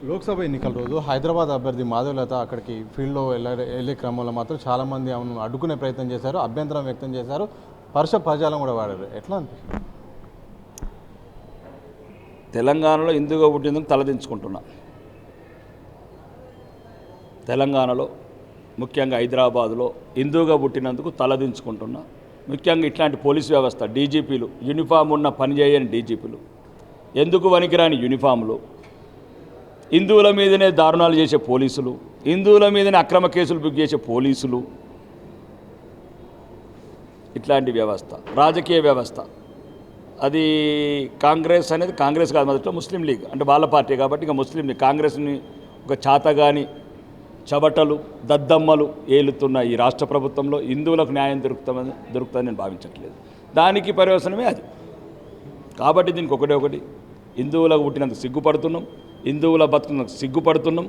లోక్సభ ఎన్నికల రోజు హైదరాబాద్ అభ్యర్థి మాధవలత అక్కడికి ఫీల్డ్లో వెళ్ళే క్రమంలో మాత్రం చాలామంది ఆమెను అడ్డుకునే ప్రయత్నం చేశారు, అభ్యంతరం వ్యక్తం చేశారు, పరుష పదజాలం కూడా వాడారు. ఎట్లా అనిపిస్తుంది? తెలంగాణలో హిందూగా పుట్టినందుకు తలదించుకుంటున్నా. తెలంగాణలో ముఖ్యంగా హైదరాబాదులో హిందూగా పుట్టినందుకు తలదించుకుంటున్నా. ముఖ్యంగా ఇట్లాంటి పోలీసు వ్యవస్థ, డీజీపీలు, యూనిఫామ్ ఉన్న పని చేయని డీజీపీలు, ఎందుకు వనికిరాని యూనిఫాములు, హిందువుల మీదనే దారుణాలు చేసే పోలీసులు, హిందువుల మీదనే అక్రమ కేసులు బుక్ చేసే పోలీసులు, ఇట్లాంటి వ్యవస్థ, రాజకీయ వ్యవస్థ. అది కాంగ్రెస్ అనేది కాంగ్రెస్ కాదు, మొదట్లో ముస్లిం లీగ్ అంటే వాళ్ళ పార్టీ కాబట్టి ఇక ముస్లిం లీగ్. కాంగ్రెస్ని ఒక చాతగాని చవటలు దద్దమ్మలు ఏలుతున్న ఈ రాష్ట్ర ప్రభుత్వంలో హిందువులకు న్యాయం దొరుకుతుందని నేను భావించట్లేదు. దానికి పర్యవసనమే అది. కాబట్టి దీనికి ఒకటి హిందువులకు పుట్టినందుకు సిగ్గుపడుతున్నాం, హిందువుల బతుకున్నందుకు సిగ్గుపడుతున్నాం.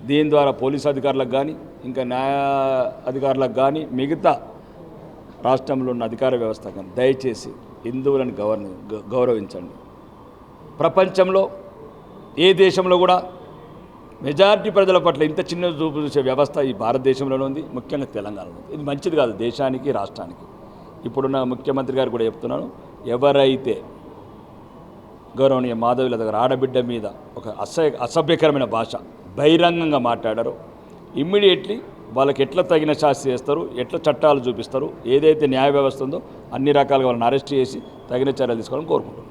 దీని ద్వారా పోలీసు అధికారులకు కానీ ఇంకా న్యాయ అధికారులకు కానీ మిగతా రాష్ట్రంలో ఉన్న అధికార వ్యవస్థ కానీ దయచేసి హిందువులను గౌరవించండి. ప్రపంచంలో ఏ దేశంలో కూడా మెజారిటీ ప్రజల పట్ల ఇంత చిన్న చూపు చూసే వ్యవస్థ ఈ భారతదేశంలోనే ఉంది, ముఖ్యంగా తెలంగాణలో ఉంది. ఇది మంచిది కాదు దేశానికి, రాష్ట్రానికి. ఇప్పుడున్న ముఖ్యమంత్రి గారు కూడా చెప్తున్నాను, ఎవరైతే గౌరవనీయ మాధవీలత గారు ఆడబిడ్డ మీద ఒక అసభ్యకరమైన భాష బహిరంగంగా మాట్లాడారో ఇమ్మీడియట్లీ వాళ్ళకి ఎట్లా తగిన శాస్తి చేస్తారు, ఎట్లా చట్టాలు చూపిస్తారు, ఏదైతే న్యాయ వ్యవస్థ ఉందో అన్ని రకాలుగా వాళ్ళని అరెస్ట్ చేసి తగిన చర్యలు తీసుకోవాలని కోరుకుంటున్నాను.